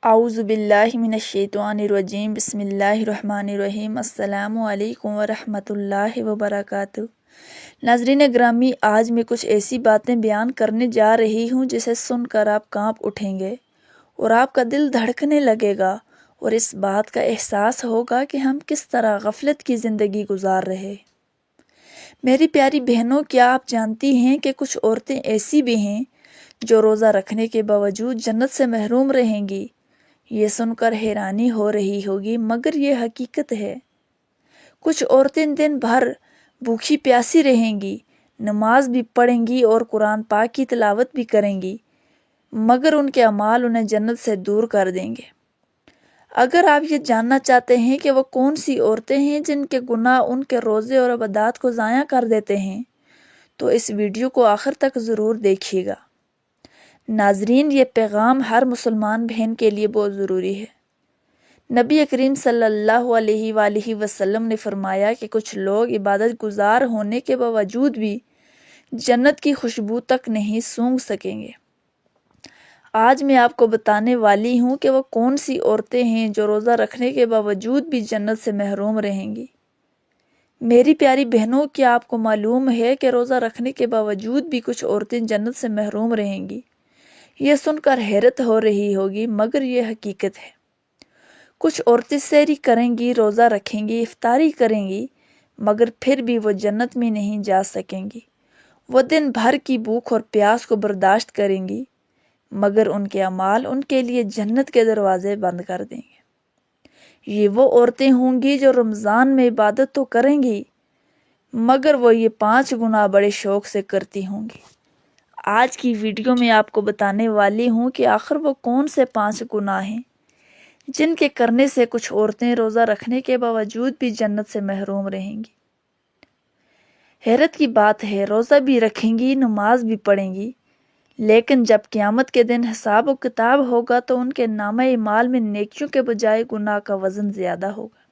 اعوذ باللہ من الشیطان الرجیم بسم اللہ الرحمن الرحیم السلام علیکم ورحمۃ اللہ وبرکاتہ۔ ناظرین گرامی، آج میں کچھ ایسی باتیں بیان کرنے جا رہی ہوں جسے سن کر آپ کانپ اٹھیں گے اور آپ کا دل دھڑکنے لگے گا اور اس بات کا احساس ہوگا کہ ہم کس طرح غفلت کی زندگی گزار رہے۔ میری پیاری بہنوں، کیا آپ جانتی ہیں کہ کچھ عورتیں ایسی بھی ہیں جو روزہ رکھنے کے باوجود جنت سے محروم رہیں گی؟ یہ سن کر حیرانی ہو رہی ہوگی، مگر یہ حقیقت ہے۔ کچھ عورتیں دن بھر بھوکی پیاسی رہیں گی، نماز بھی پڑھیں گی اور قرآن پاک کی تلاوت بھی کریں گی، مگر ان کے اعمال انہیں جنت سے دور کر دیں گے۔ اگر آپ یہ جاننا چاہتے ہیں کہ وہ کون سی عورتیں ہیں جن کے گناہ ان کے روزے اور عبادات کو ضائع کر دیتے ہیں، تو اس ویڈیو کو آخر تک ضرور دیکھیے گا۔ ناظرین، یہ پیغام ہر مسلمان بہن کے لیے بہت ضروری ہے۔ نبی کریم صلی اللہ علیہ وآلہ وسلم نے فرمایا کہ کچھ لوگ عبادت گزار ہونے کے باوجود بھی جنت کی خوشبو تک نہیں سونگھ سکیں گے۔ آج میں آپ کو بتانے والی ہوں کہ وہ کون سی عورتیں ہیں جو روزہ رکھنے کے باوجود بھی جنت سے محروم رہیں گی۔ میری پیاری بہنوں، کیا آپ کو معلوم ہے کہ روزہ رکھنے کے باوجود بھی کچھ عورتیں جنت سے محروم رہیں گی؟ یہ سن کر حیرت ہو رہی ہوگی، مگر یہ حقیقت ہے۔ کچھ عورتیں سحری کریں گی، روزہ رکھیں گی، افطاری کریں گی، مگر پھر بھی وہ جنت میں نہیں جا سکیں گی۔ وہ دن بھر کی بھوک اور پیاس کو برداشت کریں گی، مگر ان کے اعمال ان کے لیے جنت کے دروازے بند کر دیں گے۔ یہ وہ عورتیں ہوں گی جو رمضان میں عبادت تو کریں گی، مگر وہ یہ 5 گناہ بڑے شوق سے کرتی ہوں گی۔ آج کی ویڈیو میں آپ کو بتانے والی ہوں کہ آخر وہ کون سے 5 گناہ ہیں جن کے کرنے سے کچھ عورتیں روزہ رکھنے کے باوجود بھی جنت سے محروم رہیں گی۔ حیرت کی بات ہے، روزہ بھی رکھیں گی، نماز بھی پڑھیں گی، لیکن جب قیامت کے دن حساب و کتاب ہوگا تو ان کے نامہ اعمال میں نیکیوں کے بجائے گناہ کا وزن زیادہ ہوگا۔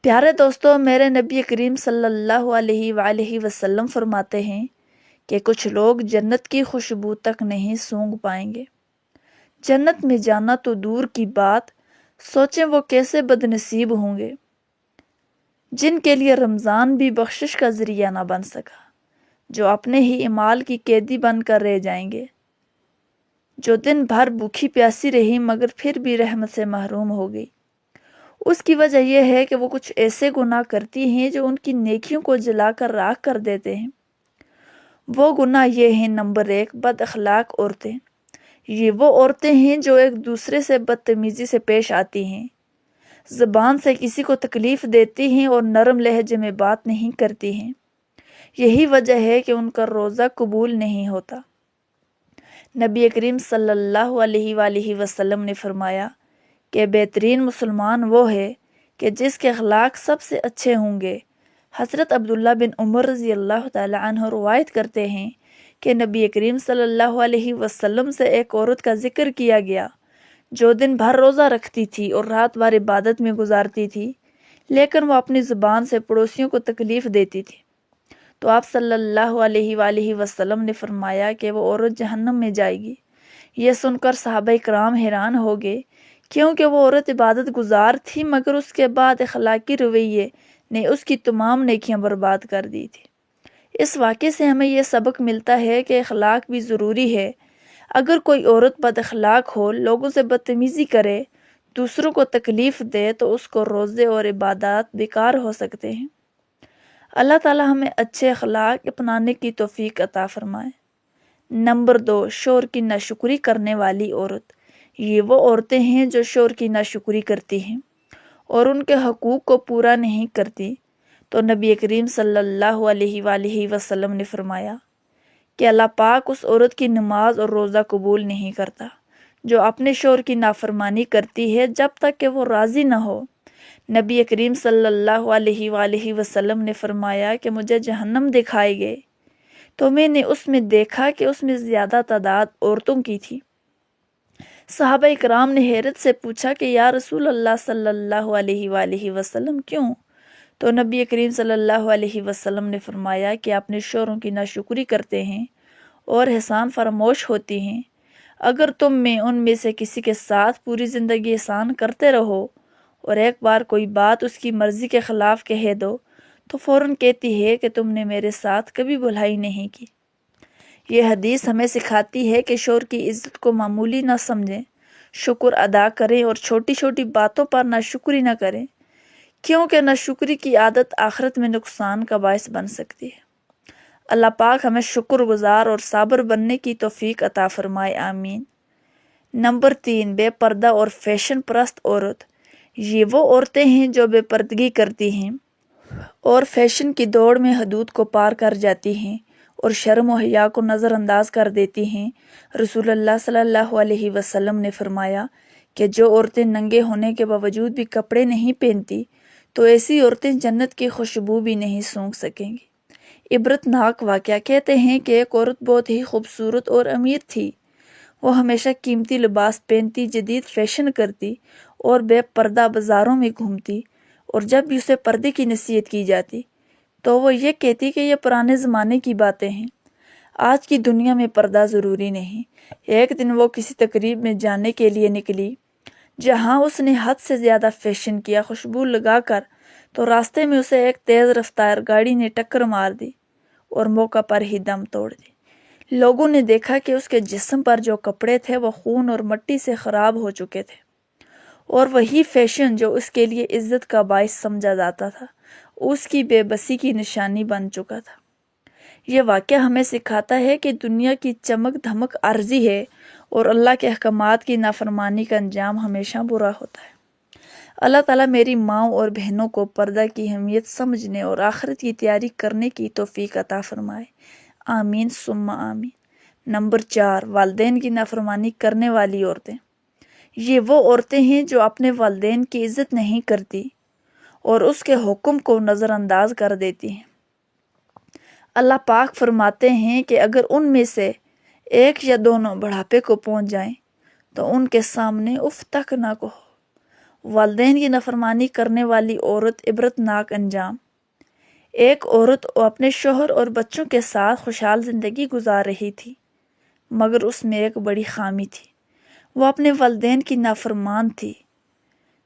پیارے دوستو، میرے نبی کریم صلی اللہ علیہ وآلہ وسلم فرماتے ہیں کہ کچھ لوگ جنت کی خوشبو تک نہیں سونگھ پائیں گے۔ جنت میں جانا تو دور کی بات، سوچیں وہ کیسے بد نصیب ہوں گے جن کے لیے رمضان بھی بخشش کا ذریعہ نہ بن سکا، جو اپنے ہی اعمال کی قیدی بن کر رہ جائیں گے، جو دن بھر بھوکی پیاسی رہی مگر پھر بھی رحمت سے محروم ہو گئی۔ اس کی وجہ یہ ہے کہ وہ کچھ ایسے گناہ کرتی ہیں جو ان کی نیکیوں کو جلا کر راکھ کر دیتے ہیں۔ وہ گناہ یہ ہیں: نمبر 1، بد اخلاق عورتیں۔ یہ وہ عورتیں ہیں جو ایک دوسرے سے بدتمیزی سے پیش آتی ہیں، زبان سے کسی کو تکلیف دیتی ہیں اور نرم لہجے میں بات نہیں کرتی ہیں۔ یہی وجہ ہے کہ ان کا روزہ قبول نہیں ہوتا۔ نبی کریم صلی اللہ علیہ وآلہ وسلم نے فرمایا کہ بہترین مسلمان وہ ہے کہ جس کے اخلاق سب سے اچھے ہوں گے۔ حضرت عبداللہ بن عمر رضی اللہ تعالی عنہ روایت کرتے ہیں کہ نبی کریم صلی اللہ علیہ وسلم سے ایک عورت کا ذکر کیا گیا جو دن بھر روزہ رکھتی تھی اور رات بھر عبادت میں گزارتی تھی، لیکن وہ اپنی زبان سے پڑوسیوں کو تکلیف دیتی تھی۔ تو آپ صلی اللہ علیہ وآلہ وسلم نے فرمایا کہ وہ عورت جہنم میں جائے گی۔ یہ سن کر صحابہ کرام حیران ہو گئے، کیونکہ وہ عورت عبادت گزار تھی، مگر اس کے بعد اخلاقی رویے نے اس کی تمام نیکیاں برباد کر دی تھی۔ اس واقعے سے ہمیں یہ سبق ملتا ہے کہ اخلاق بھی ضروری ہے۔ اگر کوئی عورت بد اخلاق ہو، لوگوں سے بدتمیزی کرے، دوسروں کو تکلیف دے، تو اس کو روزے اور عبادات بیکار ہو سکتے ہیں۔ اللہ تعالی ہمیں اچھے اخلاق اپنانے کی توفیق عطا فرمائے۔ نمبر 2، شوہر کی ناشکری کرنے والی عورت۔ یہ وہ عورتیں ہیں جو شوہر کی ناشکری کرتی ہیں اور ان کے حقوق کو پورا نہیں کرتی۔ تو نبی کریم صلی اللہ علیہ وآلہ وسلم نے فرمایا کہ اللہ پاک اس عورت کی نماز اور روزہ قبول نہیں کرتا جو اپنے شوہر کی نافرمانی کرتی ہے جب تک کہ وہ راضی نہ ہو۔ نبی کریم صلی اللہ علیہ وآلہ وسلم نے فرمایا کہ مجھے جہنم دکھائی گئی تو میں نے اس میں دیکھا کہ اس میں زیادہ تعداد عورتوں کی تھی۔ صحابہ کرام نے حیرت سے پوچھا کہ یا رسول اللہ صلی اللہ علیہ وآلہ وسلم، کیوں؟ تو نبی کریم صلی اللہ علیہ وسلم نے فرمایا کہ اپنے شوہروں کی ناشکری کرتے ہیں اور احسان فراموش ہوتی ہیں۔ اگر تم میں ان میں سے کسی کے ساتھ پوری زندگی احسان کرتے رہو اور ایک بار کوئی بات اس کی مرضی کے خلاف کہہ دو تو فوراً کہتی ہے کہ تم نے میرے ساتھ کبھی بھلائی نہیں کی۔ یہ حدیث ہمیں سکھاتی ہے کہ شوہر کی عزت کو معمولی نہ سمجھیں، شکر ادا کریں اور چھوٹی چھوٹی باتوں پر ناشکری نہ کریں، کیونکہ ناشکری کی عادت آخرت میں نقصان کا باعث بن سکتی ہے۔ اللہ پاک ہمیں شکر گزار اور صابر بننے کی توفیق عطا فرمائے، آمین۔ نمبر 3، بے پردہ اور فیشن پرست عورت۔ یہ وہ عورتیں ہیں جو بے پردگی کرتی ہیں اور فیشن کی دوڑ میں حدود کو پار کر جاتی ہیں اور شرم و حیا کو نظر انداز کر دیتی ہیں۔ رسول اللہ صلی اللہ علیہ وسلم نے فرمایا کہ جو عورتیں ننگے ہونے کے باوجود بھی کپڑے نہیں پہنتی تو ایسی عورتیں جنت کی خوشبو بھی نہیں سونگھ سکیں گی۔ عبرت ناک واقعہ کہتے ہیں کہ ایک عورت بہت ہی خوبصورت اور امیر تھی۔ وہ ہمیشہ قیمتی لباس پہنتی، جدید فیشن کرتی اور بے پردہ بازاروں میں گھومتی، اور جب بھی اسے پردے کی نصیحت کی جاتی تو وہ یہ کہتی کہ یہ پرانے زمانے کی باتیں ہیں، آج کی دنیا میں پردہ ضروری نہیں۔ ایک دن وہ کسی تقریب میں جانے کے لیے نکلی جہاں اس نے حد سے زیادہ فیشن کیا، خوشبو لگا کر، تو راستے میں اسے ایک تیز رفتار گاڑی نے ٹکر مار دی اور موقع پر ہی دم توڑ دی۔ لوگوں نے دیکھا کہ اس کے جسم پر جو کپڑے تھے وہ خون اور مٹی سے خراب ہو چکے تھے، اور وہی فیشن جو اس کے لیے عزت کا باعث سمجھا جاتا تھا اس کی بے بسی کی نشانی بن چکا تھا۔ یہ واقعہ ہمیں سکھاتا ہے کہ دنیا کی چمک دھمک عارضی ہے اور اللہ کے احکامات کی نافرمانی کا انجام ہمیشہ برا ہوتا ہے۔ اللہ تعالیٰ میری ماؤں اور بہنوں کو پردہ کی اہمیت سمجھنے اور آخرت کی تیاری کرنے کی توفیق عطا فرمائے، آمین ثم آمین۔ نمبر 4، والدین کی نافرمانی کرنے والی عورتیں۔ یہ وہ عورتیں ہیں جو اپنے والدین کی عزت نہیں کرتی اور اس کے حکم کو نظر انداز کر دیتی ہیں۔ اللہ پاک فرماتے ہیں کہ اگر ان میں سے ایک یا دونوں بڑھاپے کو پہنچ جائیں تو ان کے سامنے اف تک نہ کہو۔ والدین کی نافرمانی کرنے والی عورت، عبرت ناک انجام۔ ایک عورت اپنے شوہر اور بچوں کے ساتھ خوشحال زندگی گزار رہی تھی، مگر اس میں ایک بڑی خامی تھی، وہ اپنے والدین کی نافرمان تھی۔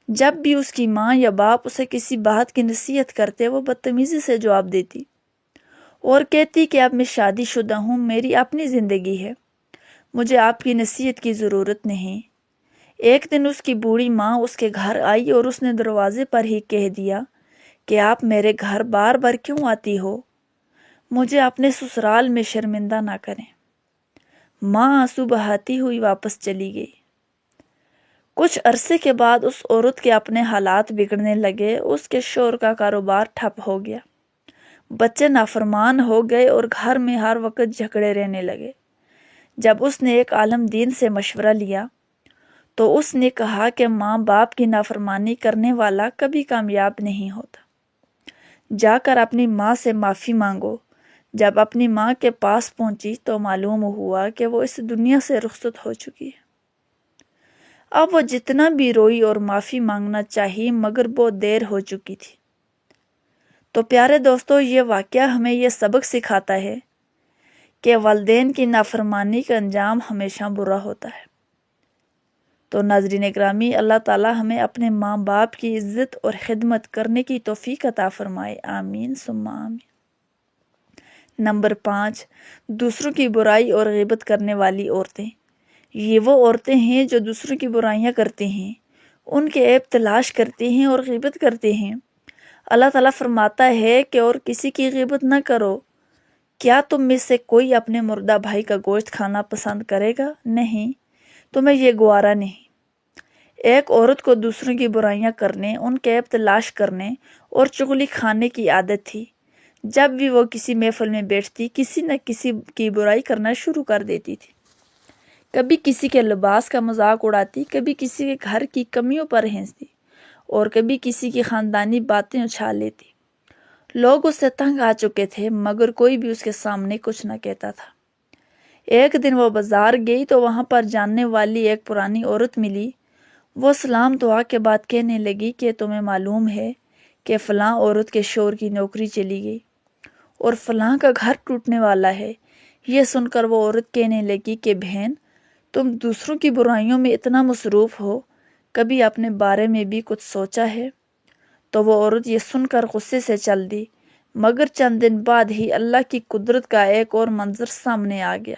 جب بھی اس کی ماں یا باپ اسے کسی بات کی نصیحت کرتے وہ بدتمیزی سے جواب دیتی اور کہتی کہ اب میں شادی شدہ ہوں، میری اپنی زندگی ہے، مجھے آپ کی نصیحت کی ضرورت نہیں۔ ایک دن اس کی بوڑھی ماں اس کے گھر آئی اور اس نے دروازے پر ہی کہہ دیا کہ آپ میرے گھر بار بار کیوں آتی ہو؟ مجھے اپنے سسرال میں شرمندہ نہ کریں۔ ماں آنسو بہاتی ہوئی واپس چلی گئی۔ کچھ عرصے کے بعد اس عورت کے اپنے حالات بگڑنے لگے، اس کے شوہر کا کاروبار ٹھپ ہو گیا، بچے نافرمان ہو گئے اور گھر میں ہر وقت جھگڑے رہنے لگے۔ جب اس نے ایک عالم دین سے مشورہ لیا تو اس نے کہا کہ ماں باپ کی نافرمانی کرنے والا کبھی کامیاب نہیں ہوتا۔ جا کر اپنی ماں سے معافی مانگو۔ جب اپنی ماں کے پاس پہنچی تو معلوم ہوا کہ وہ اس دنیا سے رخصت ہو چکی ہے۔ اب وہ جتنا بھی روئی اور معافی مانگنا چاہی مگر بہت دیر ہو چکی تھی۔ تو پیارے دوستو، یہ واقعہ ہمیں یہ سبق سکھاتا ہے کہ والدین کی نافرمانی کا انجام ہمیشہ برا ہوتا ہے۔ تو ناظرین گرامی، اللہ تعالیٰ ہمیں اپنے ماں باپ کی عزت اور خدمت کرنے کی توفیق عطا فرمائے، آمین ثم آمین۔ نمبر 5، دوسروں کی برائی اور غیبت کرنے والی عورتیں۔ یہ وہ عورتیں ہیں جو دوسروں کی برائیاں کرتی ہیں، ان کے عیب تلاش کرتی ہیں اور غیبت کرتی ہیں۔ اللہ تعالیٰ فرماتا ہے کہ اور کسی کی غیبت نہ کرو۔ کیا تم میں سے کوئی اپنے مردہ بھائی کا گوشت کھانا پسند کرے گا؟ نہیں، تمہیں یہ گوارا نہیں۔ ایک عورت کو دوسروں کی برائیاں کرنے، ان کے عیب تلاش کرنے اور چغلی کھانے کی عادت تھی۔ جب بھی وہ کسی محفل میں بیٹھتی کسی نہ کسی کی برائی کرنا شروع کر دیتی تھی۔ کبھی کسی کے لباس کا مذاق اڑاتی، کبھی کسی کے گھر کی کمیوں پر ہنستی اور کبھی کسی کی خاندانی باتیں اچھال لیتی۔ لوگ اس سے تنگ آ چکے تھے مگر کوئی بھی اس کے سامنے کچھ نہ کہتا تھا۔ ایک دن وہ بازار گئی تو وہاں پر جاننے والی ایک پرانی عورت ملی۔ وہ سلام دعا کے بعد کہنے لگی کہ تمہیں معلوم ہے کہ فلاں عورت کے شوہر کی نوکری چلی گئی اور فلاں کا گھر ٹوٹنے والا ہے۔ یہ سن کر وہ عورت کہنے لگی کہ بہن، تم دوسروں کی برائیوں میں اتنا مصروف ہو، کبھی اپنے بارے میں بھی کچھ سوچا ہے؟ تو وہ عورت یہ سن کر غصے سے چل دی، مگر چند دن بعد ہی اللہ کی قدرت کا ایک اور منظر سامنے آ گیا۔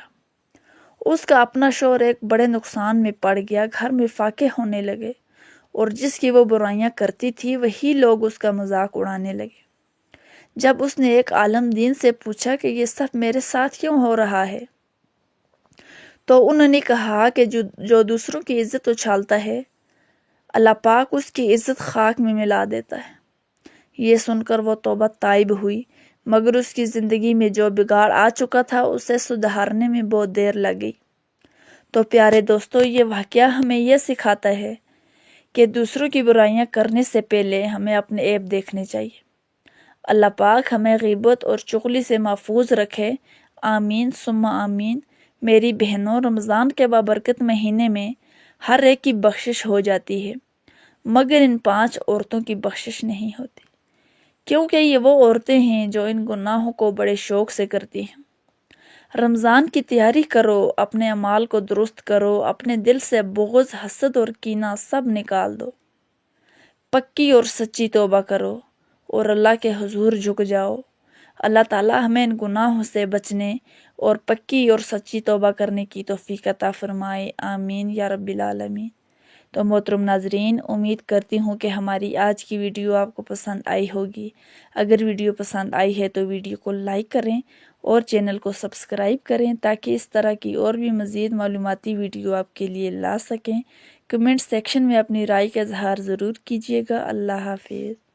اس کا اپنا شوہر ایک بڑے نقصان میں پڑ گیا، گھر میں فاقے ہونے لگے، اور جس کی وہ برائیاں کرتی تھی وہی لوگ اس کا مذاق اڑانے لگے۔ جب اس نے ایک عالم دین سے پوچھا کہ یہ سب میرے ساتھ کیوں ہو رہا ہے، تو انہوں نے کہا کہ جو دوسروں کی عزت اچھالتا ہے، اللہ پاک اس کی عزت خاک میں ملا دیتا ہے۔ یہ سن کر وہ توبہ طائب ہوئی، مگر اس کی زندگی میں جو بگاڑ آ چکا تھا اسے سدھارنے میں بہت دیر لگ گئی۔ تو پیارے دوستو، یہ واقعہ ہمیں یہ سکھاتا ہے کہ دوسروں کی برائیاں کرنے سے پہلے ہمیں اپنے عیب دیکھنے چاہیے۔ اللہ پاک ہمیں غیبت اور چغلی سے محفوظ رکھے، آمین ثم آمین۔ میری بہنوں، رمضان کے بابرکت مہینے میں ہر ایک کی بخشش ہو جاتی ہے، مگر ان 5 عورتوں کی بخشش نہیں ہوتی، کیونکہ یہ وہ عورتیں ہیں جو ان گناہوں کو بڑے شوق سے کرتی ہیں۔ رمضان کی تیاری کرو، اپنے اعمال کو درست کرو، اپنے دل سے بغض، حسد اور کینہ سب نکال دو، پکی اور سچی توبہ کرو اور اللہ کے حضور جھک جاؤ۔ اللہ تعالیٰ ہمیں ان گناہوں سے بچنے اور پکی اور سچی توبہ کرنے کی توفیق عطا فرمائے، آمین یا رب العالمین۔ تو محترم ناظرین، امید کرتی ہوں کہ ہماری آج کی ویڈیو آپ کو پسند آئی ہوگی۔ اگر ویڈیو پسند آئی ہے تو ویڈیو کو لائک کریں اور چینل کو سبسکرائب کریں تاکہ اس طرح کی اور بھی مزید معلوماتی ویڈیو آپ کے لیے لا سکیں۔ کمنٹ سیکشن میں اپنی رائے کا اظہار ضرور کیجیے گا۔ اللہ حافظ۔